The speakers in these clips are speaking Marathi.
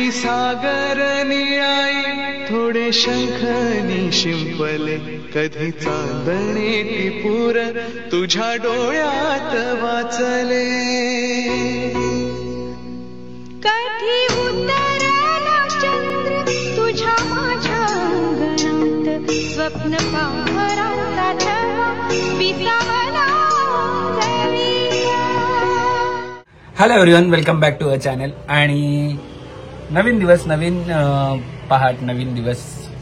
तुझी सागर निळाई थोडे शंखनी शिंपले, कधी चांदणे पुर तुझ्या डोळ्यात वाचले. कधी उतरला चंद्र तुझ्या माझ्या अंगणात, स्वप्न पाहराचा छळा विसावला रविया. Hello everyone, welcome back to our channel. आणि नवीन दिवस, नवीन पहाट, नवीन दिवस.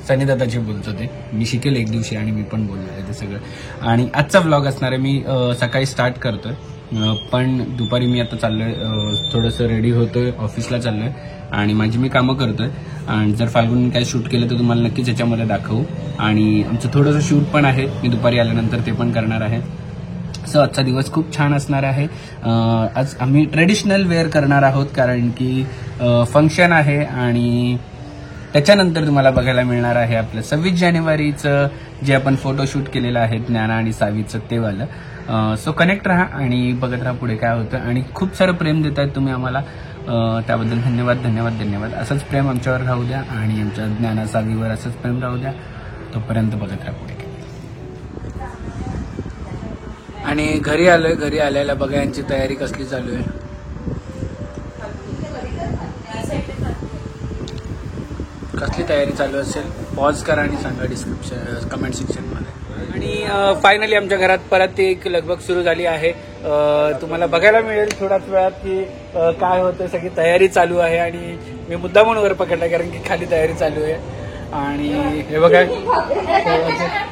सनी दादाची बोलतो ते मी शिकेल एक दिवशी आणि मी पण बोललो आहे ते सगळं. आणि आजचा व्लॉग असणार आहे. मी सकाळी स्टार्ट करतोय, पण दुपारी मी आता चाललोय, थोडंसं रेडी होतोय, ऑफिसला चाललोय आणि माझी मी कामं करतोय. आणि जर फाल्गुन काय शूट केलं तर तुम्हाला नक्कीच याच्यामध्ये दाखवू. आणि आमचं थोडंसं शूट पण आहे, मी दुपारी आल्यानंतर ते पण करणार आहे. सो आजचा दिवस खूप छान असणार आहे. आज आम्ही ट्रेडिशनल वेअर करणार आहोत, कारण की फंक्शन आहे आणि त्याच्यानंतर तुम्हाला बघायला मिळणार आहे आपलं 26 जानेवारीचं जे आपण फोटोशूट केलेलं आहे ज्ञाना आणि सावीचं ते वालं. सो कनेक्ट राहा आणि बघत राहा पुढे काय होतं. आणि खूप सारं प्रेम देत आहेत तुम्ही आम्हाला, त्याबद्दल धन्यवाद धन्यवाद धन्यवाद. असंच प्रेम आमच्यावर राहू द्या आणि आमच्या ज्ञाना सावीवर असंच प्रेम राहू द्या. तोपर्यंत बघत राहा पुढे काय. आणि घरी आलोय, घरी आल्याला बघा यांची तयारी कसली चालू आहे. कसली तयारी चालू असेल पॉज करा आणि सांगा डिस्क्रिप्शन कमेंट सेक्शन मध्ये. आणि फायनली आमच्या घरात परत एक लगबग सुरू झाली आहे. तुम्हाला बघायला मिळेल थोड्याच वेळात की काय होतं. सगळी तयारी चालू आहे आणि मी मुद्दामून वर पकडला कारण की खाली तयारी चालू आहे. आणि हे बघा,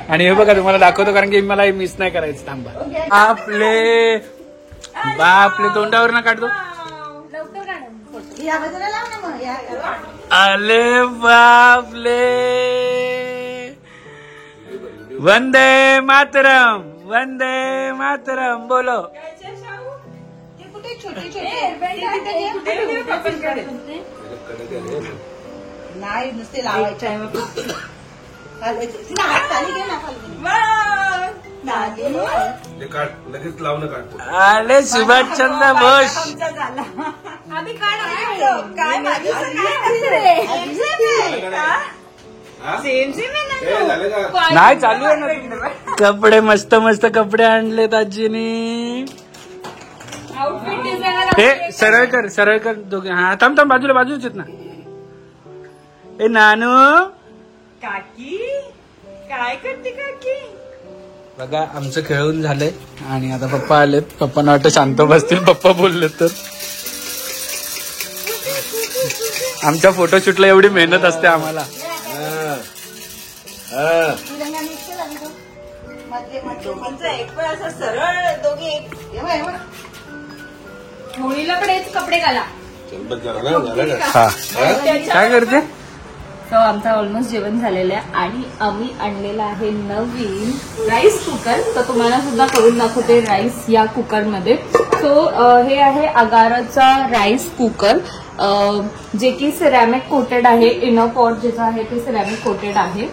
आणि हे बघा तुम्हाला दाखवतो कारण की मला हे मिस नाही करायचं. थांबा, आपले बापले तोंडावर ना काढतो. अले बापले, वंदे मातरम, वंदे मातरम बोलो. नाही नुसते लावायचे. लगेच लावणं काढतो. आले सुभाषचंद्र बोस. नाही चालू आहे ना. कपडे मस्त मस्त कपडे आणलेत आजीनी. हे सरळ कर, सरळ कर दोघे. हा थांब थांब, बाजूला बाजूच आहेत ना. ए नानू, काकी काय करते काकी. बघा आमचं खेळून झालंय आणि आता पप्पा आलेत. पप्पांना वाटतं शांत बसतील, पप्पा बोलले तर. आमच्या फोटोशूटला एवढी मेहनत असते आम्हाला. एक पण असं सरळ दोघे मुलीला पण हेच कपडे घाला. हा काय करते. तो आमचा ऑलमोस्ट जेवण झालेलं आहे आणि आम्ही आणलेला आहे नवीन राईस कुकर. तर तुम्हाला सुद्धा करून दाखवते राईस या कुकरमध्ये. सो हे आहे अगाराचा राईस कुकर, जे की सिरॅमिक कोटेड आहे. इनर पॉट ज्याचं आहे ते सिरॅमिक कोटेड आहे.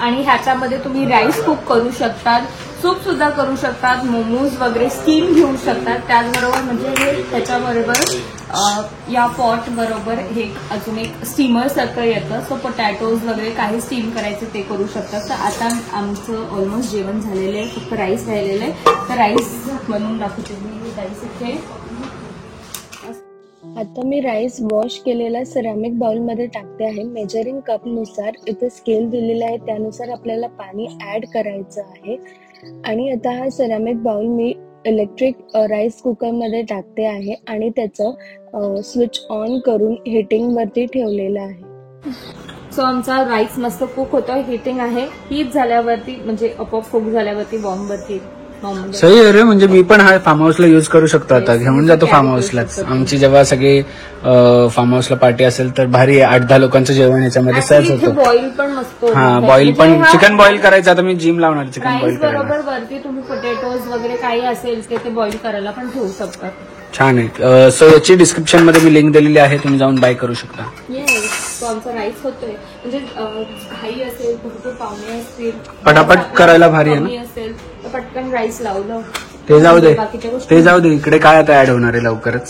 आणि ह्याच्यामध्ये तुम्ही राईस कुक करू शकतात, सूप सुद्धा करू शकतात, मोमोज वगैरे स्टीम घेऊ शकतात. त्याचबरोबर म्हणजे हे त्याच्याबरोबर या पॉट बरोबर हे अजून एक स्टीमर सारखं येतं. सो पोटॅटोज वगैरे काही स्टीम करायचे ते करू शकतात. तर आता आमचं ऑलमोस्ट जेवण झालेलं आहे, फक्त राईस राहिलेलं आहे. तर राईस बनवून दाखवते मी. राईस इथे आता मी राईस वॉश केलेला सिरॅमिक बाउलमध्ये टाकते आहे. मेजरिंग कपनुसार इथे स्केल दिलेला आहे, त्यानुसार आपल्याला पाणी ऍड करायचं आहे. आणि आता हा सिरॅमिक बाउल मी इलेक्ट्रिक राईस कुकरमध्ये टाकते आहे आणि त्याचं स्विच ऑन करून हिटिंग वरती ठेवलेलं आहे. सो आमचा राईस मस्त कुक होतो. हिटिंग आहे, हीट झाल्यावरती म्हणजे आपोआप कुक झाल्यावरती बॉम्बवरती. सही आहे रे. म्हणजे मी पण हा फार्म हाऊसला युज करू शकतो. आता घेऊन जातो फार्म हाऊसलाच. आमची जेव्हा सगळी फार्म हाऊसला पार्टी असेल तर भारी 8-10 लोकांचं जेवण याच्यामध्ये सहज होतं. बॉईल पण मस्त. हा बॉईल पण, चिकन बॉईल करायचं. आता मी जिम लावणार चिकन बॉईल करायला. बरोबर वरती तुम्ही पोटॅटोज वगैरे काही असेल ते बॉईल करायला पण ठेवू शकतात. छान आहे. सो याची डिस्क्रिप्शन मध्ये मी लिंक दिलेली आहे, तुम्ही जाऊन बाय करू शकता. तो आमचा राईस होतोय. म्हणजे घाई असेल, भरपूर पाहुणे असतील, पटापट करायला भारी आहे ना. असेल तर पटकन राईस लावलं. ते जाऊ दे, ते जाऊ दे. इकडे काय आता ऍड होणार आहे लवकरच,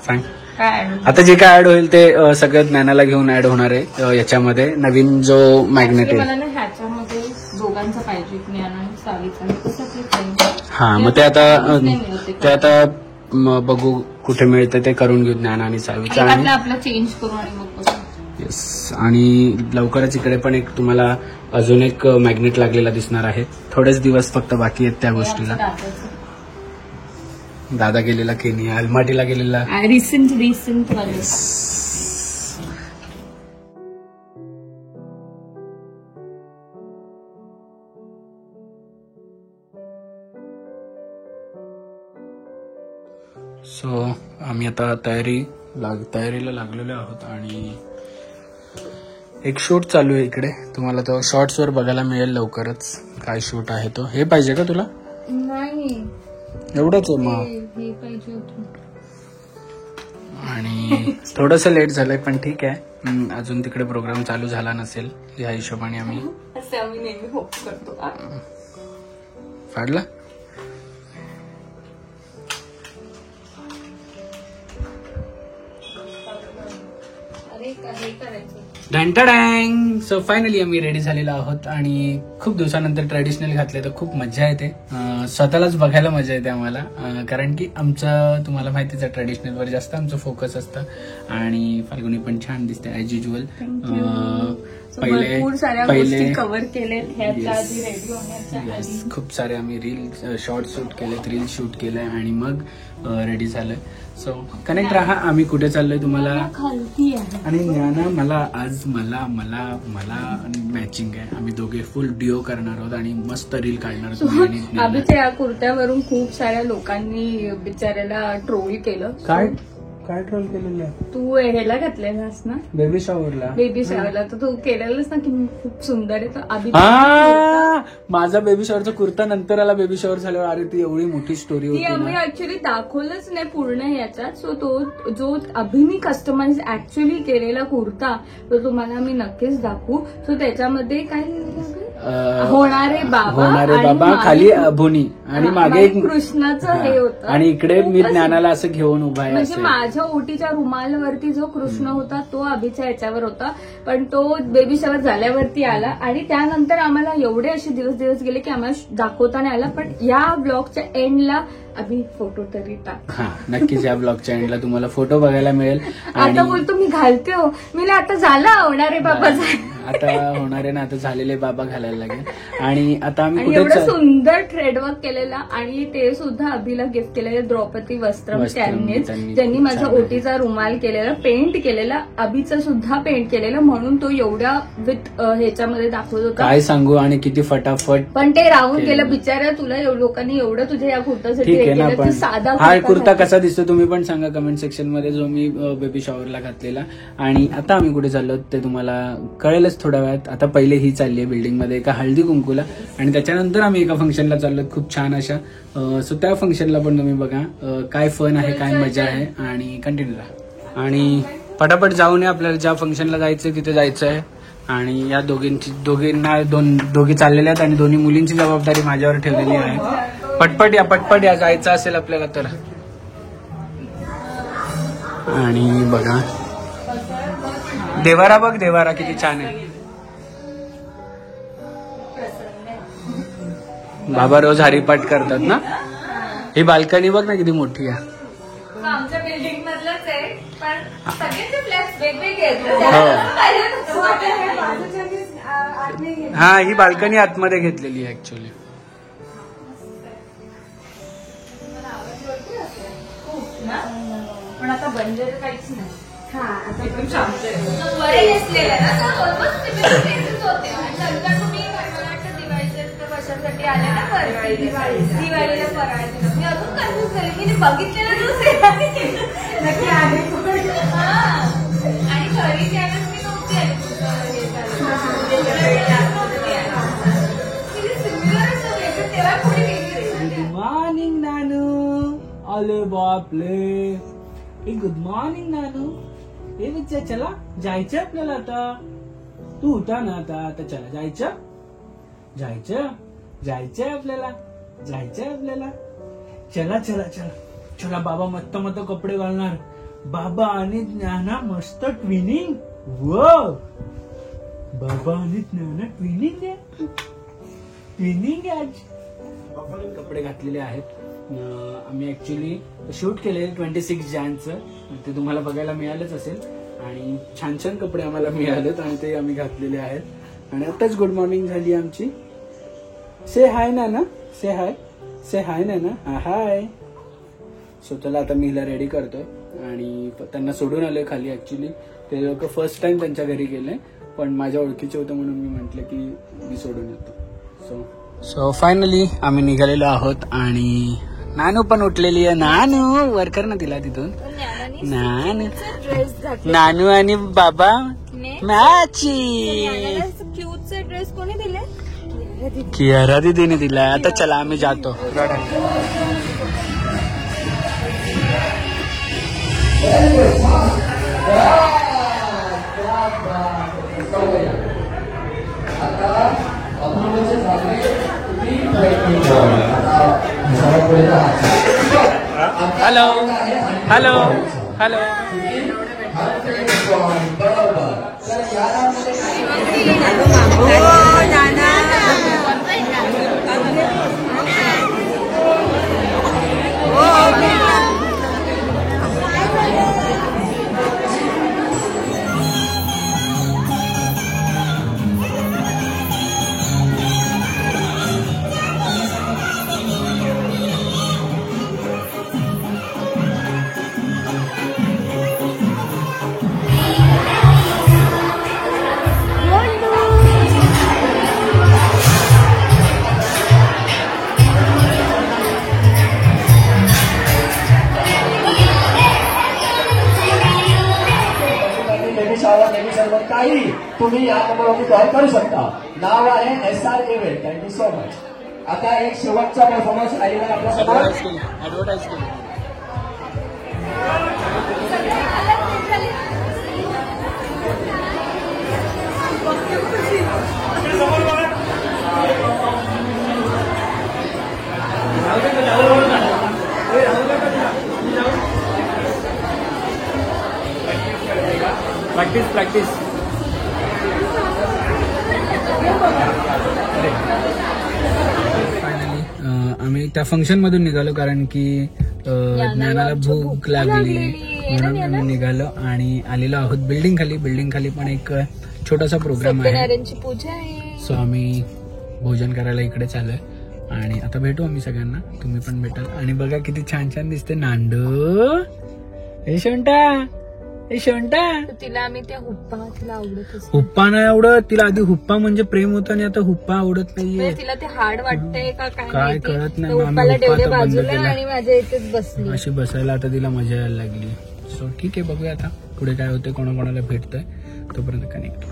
सांग. काय add आता जे काय ऍड होईल ते सगळं ज्ञानाला घेऊन ऍड होणार आहे याच्यामध्ये नवीन जो मॅग्नेट Actually आहे. मला ना ह्याच्यामध्ये दोघांचं पाहिजे ज्ञान आणि सावीचं कसं ते पाहिजे. हा मग ते आता बघू कुठे मिळतं ते करून घेऊ ज्ञान आणि सावीचं. आणि आपलं चेंज करू आणि मग बघू. येस आणि लवकरच इकडे पण एक तुम्हाला अजून एक मॅग्नेट लागलेला दिसणार आहे. थोडेच दिवस फक्त बाकी आहेत त्या गोष्टीला. दादा गेलेला केनिया, अलमाटीला गेलेला. रिसेंट सो आम्ही आता तयारीला लागलेलो आहोत आणि एक शूट चालू आहे इकडे. तुम्हाला तो शॉर्ट्सवर बघायला मिळेल लवकरच काय शूट आहे तो. हे पाहिजे का तुला? नाही एवढंच आहे मग. हे पाहिजे होतं. आणि थोडस लेट झालंय पण ठीक आहे. अजून तिकडे प्रोग्राम चालू झाला नसेल या हिशोबाने आम्ही असं आम्ही नेहमी होप करतो. फाडला. डँटडँग. सो फायनली आम्ही रेडी झालेलो आहोत आणि खूप दिवसानंतर ट्रेडिशनल घातले तर खूप मजा येते. स्वतःलाच बघायला मजा येते आम्हाला. कारण की आमचं तुम्हाला माहितीच आहे ट्रेडिशनलवर जास्त आमचं फोकस असतं. आणि फाल्गुनी पण छान दिसते ऍज युजल. भरपूर साऱ्या गोष्टी कव्हर केल्यात ह्याच्या आधी रेडी होण्याच्या आधी. खूप सारे आम्ही रील शॉर्ट शूट केलेत, रील शूट केलंय आणि मग रेडी झालंय. सो कनेक्ट राहा. आम्ही कुठे चाललोय तुम्हाला खालती आहे. आणि ज्ञाना मला आज मला मॅचिंग आहे. आम्ही दोघे फुल डिओ करणार आहोत आणि मस्त रील काढणार आहोत. आम्हीच्या या कुर्त्यावरून खूप साऱ्या लोकांनी बिचाऱ्याला ट्रोल केलं. काय ट्रोल केलेलं आहे? तू ह्याला घातलेलास ना बेबी शॉवरला तर तू केलेलंच ना की खूप सुंदर आहे. तर आधी माझा बेबी शॉवरचा कुर्ता नंतर आला बेबी शॉवर झाल्यावर. अरे ती एवढी मोठी स्टोरी ती होती आम्ही ऍक्च्युली दाखवलंच नाही पूर्ण याच्यात. सो तो जो अभिनी कस्टमाइज ऍक्च्युली केलेला कुर्ता तो तुम्हाला आम्ही नक्कीच दाखवू. सो त्याच्यामध्ये काय होणारे बाबा खाली भोनी आणि मागे एक कृष्णाचं हे होतं. आणि इकडे मी ज्ञानाला असं घेऊन उभा आहे. म्हणजे माझ्या ओटीच्या रुमालवरती जो कृष्ण होता तो अभिच्या याच्यावर होता. पण तो बेबी शॉवर झाल्यावरती आला आणि त्यानंतर आम्हाला एवढे असे दिवस गेले की आम्हाला दाखवता नाही आला. पण या ब्लॉगच्या एंडला अभि फोटो तरी टाक. हा नक्कीच या ब्लॉगच्या एंडला तुम्हाला फोटो बघायला मिळेल. आता बोलतो मी घालते हो. मी आता झाला होणारे बाबा आता होणारे ना आता झालेले बाबा घालायला लागेल. आणि आता आम्ही एवढं सुंदर थ्रेडवर्क केलेला आणि ते सुद्धा अभिला गिफ्ट केलेलं द्रौपदी वस्त्रम त्यांनीच. ज्यांनी माझा ओटीचा रुमाल केलेला, पेंट केलेला, अभिचं सुद्धा पेंट केलेलं. म्हणून तो एवढ्या विथ ह्याच्यामध्ये दाखवत होता. काय सांगू आणि किती फटाफट. पण ते राहून गेलं बिचाऱ्या. तुला लोकांनी एवढं तुझ्या या कुर्तासाठी साधा हा कुर्ता कसा दिसतो तुम्ही पण सांगा कमेंट सेक्शन मध्ये जो मी बेबी शॉवरला घातलेला. आणि आता आम्ही कुठे चाललो ते तुम्हाला कळेलच थोड्या वेळात. आता पहिले ही चालली आहे बिल्डिंग मध्ये एका हळदी कुंकूला आणि त्याच्यानंतर आम्ही एका फंक्शनला चाललो खूप छान अशा. सो त्या फंक्शनला पण तुम्ही बघा काय फन आहे, काय मजा आहे आणि कंटिन्यू राहा. आणि पटापट जाऊन आपल्याला ज्या फंक्शनला जायचंय तिथे जायचं आहे. आणि या दोघी चाललेल्या आहेत आणि दोन्ही मुलींची जबाबदारी माझ्यावर ठेवलेली आहे. पटपट या जायचं असेल आपल्याला तर. आणि बघा देवारा बघ, देवारा किती छान आहे. बाबा रोज हरिपाठ करतात ना. ही बाल्कनी बघ ना किती मोठी आहे. आमच्या बिल्डिंग मधलंच आहे पण सगळ्यांचे फ्लॅट्स वेगवेगळे आहेत. हा ही बाल्कनी आतमध्ये घेतलेली आहे ऍक्च्युली. पण आता बंजर काहीच नाही. बरे असलेलं ना तर ऑलमोस्ट तेच होते. आणि नंतर तुम्ही मला वाटतं दिवाळीच्या वर्षासाठी आले ना. दिवाळीला फराळाचे मी अजून कन्फ्युज झाले की बघितलेलं नक्की आले. आणि घरी त्यावेळेस मी नव्हती आली. तेव्हा पुढे गेली. गुड मॉर्निंग नानू. अरे बापले. गुड मॉर्निंग नानू. हे विचार चला जायचं आपल्याला आता. तू होता ना आता चला जायचंय आपल्याला. चला बाबा मस्त कपडे घालणार बाबा आणि ज्ञाना मस्त ट्विनिंग. व बाबा आणि ज्ञाना ट्विनिंग आहे. ट्विनिंग आज कपडे घातलेले आहेत. आम्ही ऍक्च्युली शूट केले 26 जानेचं, ते तुम्हाला बघायला मिळालंच असेल. आणि छान छान कपडे आम्हाला मिळालेत आणि ते आम्ही घातलेले आहेत. आणि आताच गुड मॉर्निंग झाली आमची. से हाय ना, से हाय, से हाय ना. हाय. सो चला आता मी हिला रेडी करतोय आणि त्यांना सोडून आलोय खाली. ऍक्च्युली ते लोक फर्स्ट टाइम त्यांच्या घरी गेले, पण माझ्या ओळखीचे होते म्हणून मी म्हटलं की मी सोडून येतो. सो फायनली आम्ही निघालेलो आहोत आणि नानू पण उठलेली आहे. नानू वर कर ना तिला तिथून. नानू आणि बाबा मॅची. क्यूटचे ड्रेस कोणी दिले? कियारा दीदीने दिला. आता चला आम्ही जातो. Hello hello hello. काही तुम्ही या नंबरवरती कॉल करू शकता. नाव आहे SR event. Thank you so much. आता एक शेवटचा परफॉर्मन्स आलेला आपल्यासमोर. ऍडव्हर्टाईज केली. प्रॅक्टिस. फायनली आम्ही त्या फंक्शन मधून निघालो कारण की ज्ञानाला भूक लागली म्हणून आम्ही निघालो आणि आलेलो आहोत बिल्डिंग खाली. बिल्डिंग खाली पण एक छोटासा प्रोग्राम आहे. पूजा आहे. सो आम्ही भोजन करायला इकडे चाललोय आणि आता भेटू आम्ही सगळ्यांना. तुम्ही पण भेटाल. आणि बघा किती छान छान दिसते नांडू. हे शोंटा तिला आम्ही त्या हुप्पा तिला आवडत. हुप्पा नाही आवडत तिला. आधी हुप्पा म्हणजे प्रेम होतं आणि आता हुप्पा आवडत नाहीये. तिला ते हार्ड वाटतंय का काय कळत नाही. हुप्पाला ठेवले बाजूला आणि माझ्या इथेच बसली. अशी बसायला आता तिला मजा यायला लागली. सो ठीक आहे, बघूया आता पुढे काय होते, कोणाकोणाला भेटतंय. तोपर्यंत कनेक्ट.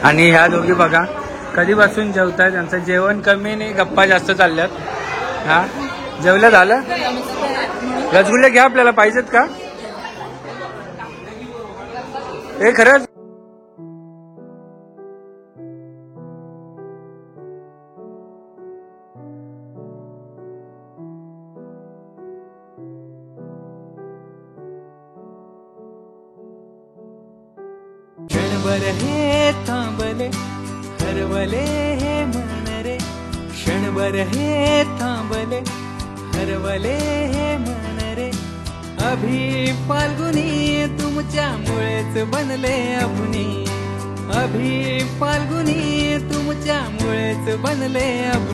आणि ह्या दोघी बघा कधीपासून जेवताय. त्यांचं जेवण कमी नाही, गप्पा जास्त चालल्यात. हा जेवलं झालं. रसगुल्ले घ्या, आपल्याला पाहिजेत का? हे खरंच क्षणभर हे थांबले हरवले हे मन रे. क्षणभर हे थांबले हरवले हे मन रे. अभि फाल्गुनी तुमच्यामुळेच बनले अभुनी. अभि फाल्गुनी तुमच्यामुळेच बनले अभुनी.